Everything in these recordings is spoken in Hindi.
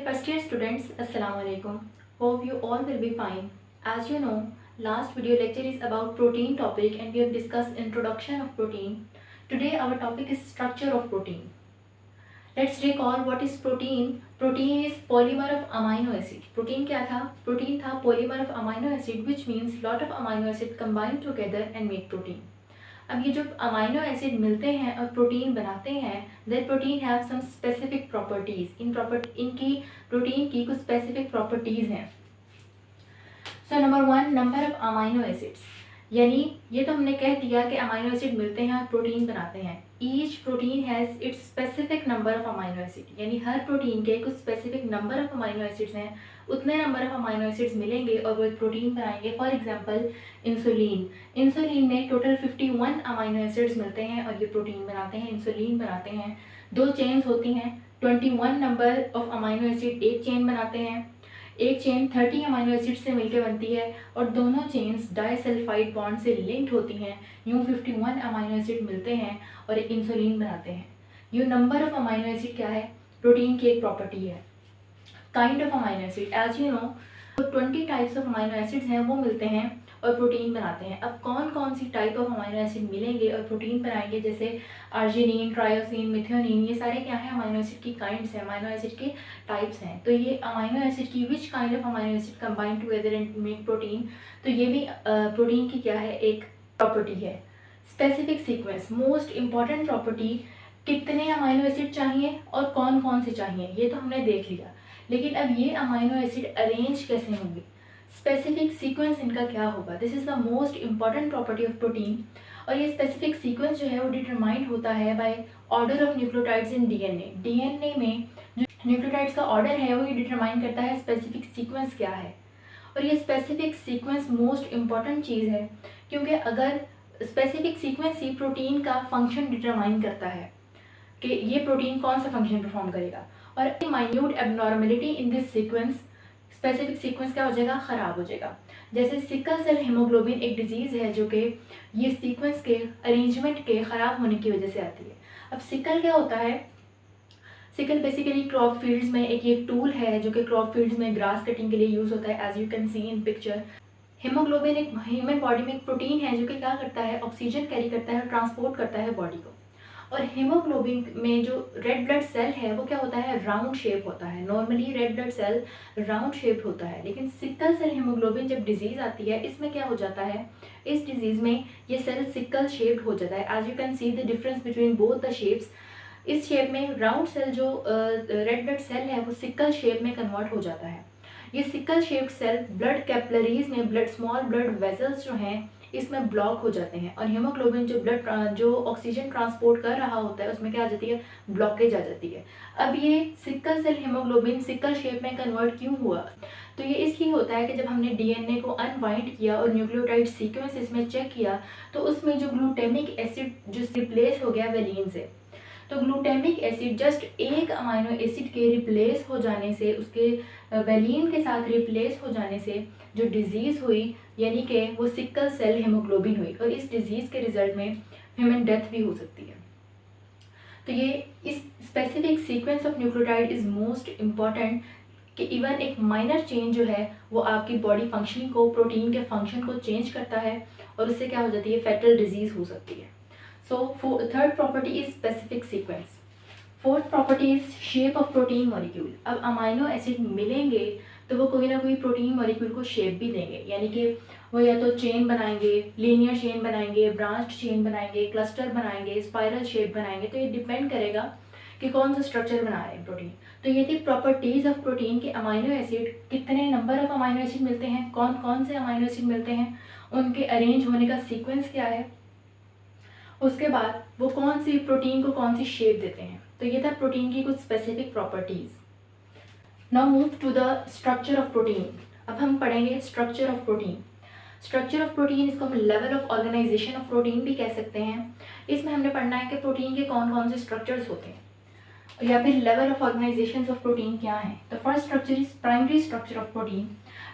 Dear first year students, Assalamu alaikum. Hope you all will be fine. As you know, last video lecture is about protein topic and we have discussed introduction of protein. Today our topic is structure of protein. Let's recall what is protein. Protein is polymer of amino acid. Protein क्या था? Protein था polymer of amino acid, which means lot of amino acid combined together and make protein. अब ये जो अमाइनो एसिड मिलते हैं और प्रोटीन बनाते हैं, that protein have some specific properties. इनकी प्रोटीन की कुछ स्पेसिफिक प्रॉपर्टीज हैं. So number 1, number of amino acids. यानी ये तो हमने कह दिया कि अमाइनो एसिड मिलते हैं और प्रोटीन बनाते हैं. Each protein has its specific number of amino acid. यानी हर प्रोटीन के कुछ specific number of amino acids हैं. उतने नंबर ऑफ अमाइनो एसिड्स मिलेंगे और वो एक प्रोटीन बनाएंगे. फॉर एग्जांपल इंसुलिन में टोटल 51 अमाइनो एसिड्स मिलते हैं और ये प्रोटीन बनाते हैं, इंसुलिन बनाते हैं. 2 चेन्स होती हैं, 21 नंबर ऑफ अमाइनो एसिड एक चेन बनाते हैं. एक चेन 30 अमाइनो एसिड से मिलकर बनती है और दोनों चेन्स डाइसल्फाइड बॉन्ड से लिंक्ड होती हैं. यूँ 51 अमाइनो एसिड मिलते हैं और एक इंसुलिन बनाते हैं. यूँ नंबर ऑफ अमाइनो एसिड क्या है? प्रोटीन की एक प्रॉपर्टी है. Kind of amino acid, as you know 20 types of amino acids हैं, वो मिलते हैं और प्रोटीन बनाते हैं. अब कौन कौन सी टाइप ऑफ अमाइनो एसिड मिलेंगे और प्रोटीन बनाएंगे? जैसे अर्जिनिन, ट्रायोसिन, मिथ्योनिन, ये सारे क्या हैं? अमाइनो एसिड की काइंड्स हैं, अमाइनो एसिड के टाइप्स हैं. तो ये अमाइनो एसिड की which kind of amino acid combine together and make protein. तो ये भी प्रोटीन की क्या है? एक प्रॉपर्टी है. Specific sequence, most important property, कितने अमाइनो एसिड चाहिए और कौन कौन से चाहिए, ये तो हमने देख लिया. लेकिन अब ये अमाइनो एसिड अरेंज कैसे होंगे? स्पेसिफिक सीक्वेंस इनका क्या होगा? This is the most important property of protein. और ये स्पेसिफिक सीक्वेंस जो है वो डिटरमाइंड होता है by order of nucleotides in DNA. DNA में जो न्यूक्लियोटाइड्स का ऑर्डर है वो ये डिटरमाइन करता है स्पेसिफिक सीक्वेंस क्या है. और ये स्पेसिफिक सीक्वेंस मोस्ट इंपॉर्टेंट चीज़ है, क्योंकि अगर स्पेसिफिक सीक्वेंस ही प्रोटीन का फंक्शन डिटरमाइन करता है कि ये प्रोटीन कौन सा फंक्शन परफॉर्म करेगा. और minute abnormality in this sequence, specific sequence क्या हो जाएगा? ख़राब हो जाएगा. जैसे सिकल सेल हीमोग्लोबिन एक डिजीज़ है जो कि ये सीक्वेंस के अरेंजमेंट के ख़राब होने की वजह से आती है. अब सिकल क्या होता है? सिकल बेसिकली क्रॉप फील्ड्स में एक टूल है जो कि क्रॉप फील्ड्स में ग्रास कटिंग के लिए यूज़ होता है, as you can see in picture. Haemoglobin एक ह्यूमन बॉडी में एक प्रोटीन है जो कि क्या करता है? ऑक्सीजन कैरी करता है और ट्रांसपोर्ट करता है बॉडी को. और हीमोग्लोबिन में जो रेड ब्लड सेल है वो क्या होता है? राउंड शेप होता है. Normally red blood cell round shape होता है, लेकिन सिकल सेल हीमोग्लोबिन जब डिजीज़ आती है इसमें क्या हो जाता है? इस डिजीज़ में ये सेल सिकल शेप्ड हो जाता है. As you can see the difference between both the shapes. इस शेप में राउंड सेल जो रेड ब्लड सेल है वो सिकल शेप में कन्वर्ट हो जाता है. ये sickle shaped cell blood capillaries में स्मॉल ब्लड वेसल्स जो हैं इसमें ब्लॉक हो जाते हैं और हीमोग्लोबिन जो ऑक्सीजन ट्रांसपोर्ट कर रहा होता है उसमें क्या आ जाती है? ब्लॉकेज आ जाती है. अब ये sickle cell haemoglobin sickle shape में कन्वर्ट क्यों हुआ? तो ये इसलिए होता है कि जब हमने डीएनए को अनवाइंड किया और न्यूक्लियोटाइड सीक्वेंस इसमें चेक किया तो उसमें जो ग्लूटामिक एसिड जो रिप्लेस हो गया वेलिन से. तो ग्लूटामिक एसिड जस्ट एक अमाइनो एसिड के रिप्लेस हो जाने से, उसके वेलिन के साथ रिप्लेस हो जाने से जो डिजीज़ हुई, यानी कि वो सिकल सेल हीमोग्लोबिन हुई और इस डिजीज़ के रिजल्ट में ह्यूमन डेथ भी हो सकती है. तो ये इस specific sequence of nucleotide is most important कि इवन एक माइनर चेंज जो है वो आपकी बॉडी फंक्शनिंग को, प्रोटीन के फंक्शन को चेंज करता है और उससे क्या हो जाती है? फैटल डिजीज़ हो सकती है. So third property is specific sequence. Fourth property is shape of protein molecule. अब अमाइनो एसिड मिलेंगे तो वो कोई ना कोई प्रोटीन मॉलिक्यूल को शेप भी देंगे, यानी कि वो या तो चेन बनाएंगे, लीनियर चेन बनाएंगे, ब्रांच्ड चेन बनाएंगे, क्लस्टर बनाएंगे, स्पाइरल शेप बनाएंगे. तो ये डिपेंड करेगा कि कौन सा स्ट्रक्चर बना रहे हैं प्रोटीन. तो ये थी प्रॉपर्टीज़ ऑफ प्रोटीन के अमाइनो एसिड, कितने नंबर ऑफ अमाइनो एसिड मिलते हैं, कौन कौन से अमाइनो एसिड मिलते हैं, उनके अरेंज होने का सीक्वेंस क्या है, उसके बाद वो कौन सी प्रोटीन को कौन सी शेप देते हैं. तो ये था प्रोटीन की कुछ specific properties. Now move to the structure of protein. अब हम पढ़ेंगे structure of protein. Structure of protein, इसको हम level of organisation of protein भी कह सकते हैं. इसमें हमने पढ़ना है कि प्रोटीन के कौन कौन से स्ट्रक्चर्स होते हैं या फिर level of organisation of protein क्या है. तो first structure is primary structure of protein.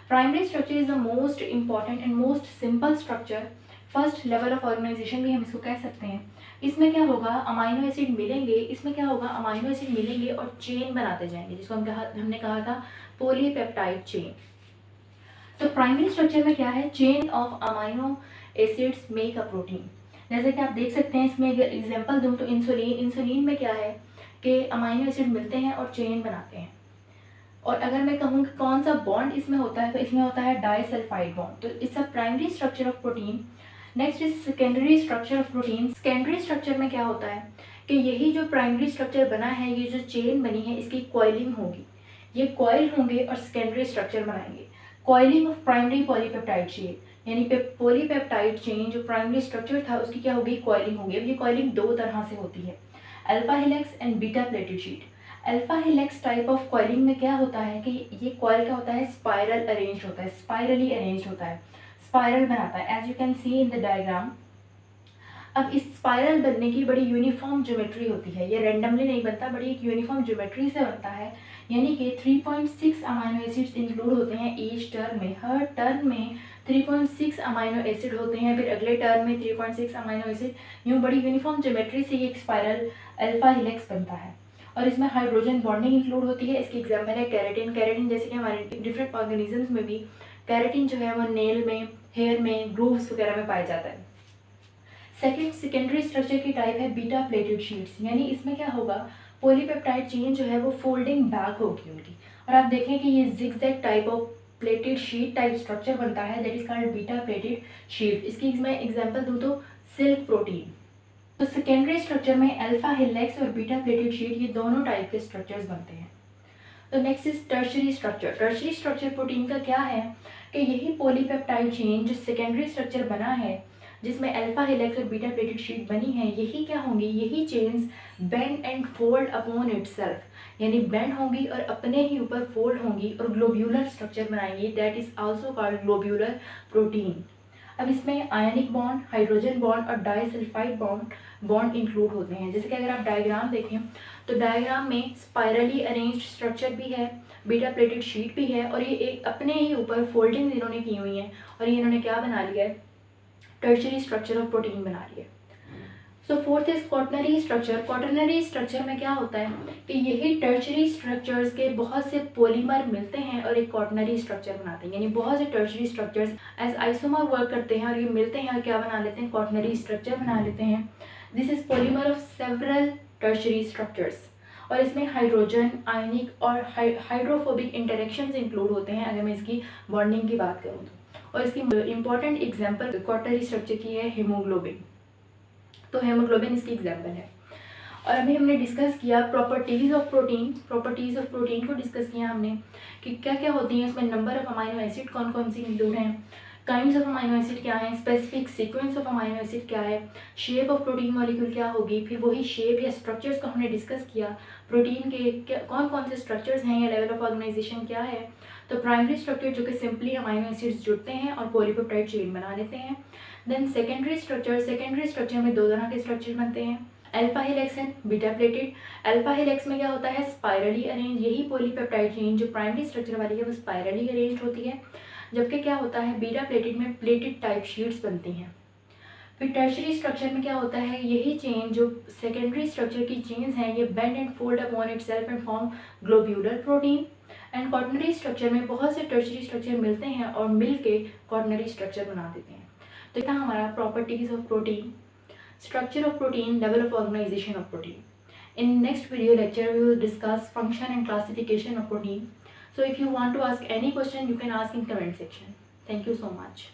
Primary structure is the most important and most simple structure. First level of organisation भी हम इसको कह सकते हैं. इसमें क्या होगा, अमाइनो एसिड मिलेंगे, इसमें क्या होगा, अमाइनो एसिड मिलेंगे और चेन बनाते जाएंगे, जिसको हमने कहा था पॉलीपेप्टाइड चेन। तो प्राइमरी स्ट्रक्चर में क्या है, chain of amino acids make a protein. जैसे कि आप देख सकते हैं, इसमें अगर एग्जांपल दूं तो इंसुलिन में क्या है कि अमाइनो एसिड मिलते हैं और चेन बनाते हैं। और अगर मैं कहूँ कि कौन सा बॉन्ड इसमें होता है, तो इसमें होता है डाइसल्फाइड बॉन्ड। तो it's a primary structure of protein. Next is secondary structure of protein. Secondary structure में क्या होता है कि यही जो प्राइमरी स्ट्रक्चर बना है, ये जो चेन बनी है, इसकी कॉइलिंग होगी, ये कॉइल होंगे और सेकेंडरी स्ट्रक्चर बनाएंगे। Coiling of primary polypeptide chain, यानी पॉलीपेप्टाइड चेन जो प्राइमरी स्ट्रक्चर था उसकी क्या होगी, कॉइलिंग होगी। अब ये कॉइलिंग दो तरह से होती है, alpha helix and beta pleated sheet. Alpha helix type of coiling में क्या होता है कि ये कॉइल क्या होता है, स्पाइरल अरेंज होता है, स्पाइरली अरेंज होता है, स्पाइरल बनाता है, as you can see in the diagram. अब इस स्पाइरल बनने की बड़ी यूनिफॉर्म ज्योमेट्री होती है, ये रैंडमली नहीं बनता, बड़ी एक यूनिफॉर्म ज्योमेट्री से बनता है। यानी कि 3.6 अमाइनो एसिड्स इंक्लूड होते हैं ईच टर्म में, हर टर्म में 3.6 अमाइनो एसिड होते हैं, फिर अगले टर्म में 3.6 अमाइनो एसिड, यूँ बड़ी यूनिफॉर्म ज्योमेट्री से ये एक स्पाइरल अल्फा हेलिक्स बनता है। और इसमें हाइड्रोजन बॉन्डिंग इंक्लूड होती है। इसकी एग्जाम्पल है कैरेटिन। कैरेटिन जैसे कि हमारे डिफरेंट ऑर्गेनिजम्स में भी कैरेटिन जो है वो नेल में, हेयर में, ग्रूव्स वगैरह में पाया जाता है। सेकेंडरी स्ट्रक्चर की टाइप है बीटा प्लेटेड शीट्स, यानी इसमें क्या होगा, पॉलीपेप्टाइड चेन जो है वो फोल्डिंग बैक होगी उनकी, और आप देखें कि ये zigzag type of pleated sheet type structure बनता है, that is called beta pleated sheet. इसकी मैं एग्जांपल दूं तो सिल्क प्रोटीन। तो सेकेंडरी स्ट्रक्चर में अल्फा हेलिक्स और बीटा प्लेटेड शीट, ये दोनों टाइप के स्ट्रक्चर्स बनते हैं। तो next is tertiary structure. Tertiary structure protein का क्या है कि यही पॉलीपेप्टाइड चेन जो सेकेंडरी स्ट्रक्चर बना है, जिसमें अल्फा हेलिक्स और बीटा प्लेटेड शीट बनी है, यही क्या होंगी, यही chains bend and fold upon itself, यानी बेंड होंगी और अपने ही ऊपर फोल्ड होंगी और ग्लोब्यूलर स्ट्रक्चर बनाएंगी, that is also called globular protein. अब इसमें आयनिक बॉन्ड, हाइड्रोजन बॉन्ड और डाइसल्फाइड बॉन्ड इंक्लूड होते हैं। जैसे कि अगर आप डायग्राम देखें तो डायग्राम में स्पाइरली अरेंज्ड स्ट्रक्चर भी है, बीटा प्लेटेड शीट भी है, और ये एक अपने ही ऊपर फोल्डिंग इन्होंने की हुई है, और ये इन्होंने क्या बना लिया है, टर्शरी स्ट्रक्चर ऑफ प्रोटीन बना लिया। So fourth is quaternary structure. Quaternary structure में क्या होता है कि यही टर्शरी स्ट्रक्चर्स के बहुत से पॉलीमर मिलते हैं और एक क्वाटरनरी स्ट्रक्चर बनाते हैं, यानी बहुत से tertiary structures as isomer work करते हैं और ये मिलते हैं और क्या बना लेते हैं, क्वाटरनरी स्ट्रक्चर बना लेते हैं। This is polymer of several tertiary structures, और इसमें हाइड्रोजन, आयनिक और हाइड्रोफोबिक इंटरेक्शंस इंक्लूड होते हैं, अगर मैं इसकी बॉन्डिंग की बात करूँ तो। और इसकी इंपॉर्टेंट एग्जांपल क्वाटरनरी स्ट्रक्चर की है हीमोग्लोबिन। तो हेमोग्लोबिन इसकी एग्जांपल है। और अभी हमने डिस्कस किया properties of protein. Properties of protein को डिस्कस किया हमने कि क्या क्या होती हैं, इसमें नंबर ऑफ अमाइनो एसिड कौन कौन सी इंक्लूड हैं, काइंड्स ऑफ अमाइनो एसिड क्या है, specific sequence of amino acid क्या है, शेप ऑफ प्रोटीन मॉलिक्यूल क्या होगी, फिर वही शेप या स्ट्रक्चर्स को हमने डिस्कस किया, प्रोटीन के कौन कौन से स्ट्रक्चर्स हैं या लेवल ऑफ ऑर्गेनाइजेशन क्या है। तो प्राइमरी स्ट्रक्चर जो कि सिंपली अमाइनो एसिड्स जुड़ते हैं और पॉलीपेप्टाइड चेन बना लेते हैं। देन सेकेंडरी स्ट्रक्चर में दो तरह के स्ट्रक्चर बनते हैं, alpha helix and beta pleated. Alpha helix में क्या होता है, स्पाइरली अरेंज, यही पॉलीपेप्टाइड चेन जो प्राइमरी स्ट्रक्चर वाली है वो स्पाइरली अरेंज होती है, जबकि क्या होता है, बीटा प्लेटेड में प्लेटेड टाइप शीट्स बनती हैं। फिर टर्शरी स्ट्रक्चर में क्या होता है, यही चेन जो सेकेंडरी स्ट्रक्चर की चेन्स हैं, ये bend and fold upon itself and form globular protein. And quaternary structure में बहुत से टर्शरी स्ट्रक्चर मिलते हैं और मिल के क्वाटरनरी स्ट्रक्चर बना देते हैं। तो यहाँ हमारा properties of protein, structure of protein, level of organization of protein. In next video lecture we will discuss function and classification of protein. So if you want to ask any question, you can ask in comment section. Thank you so much.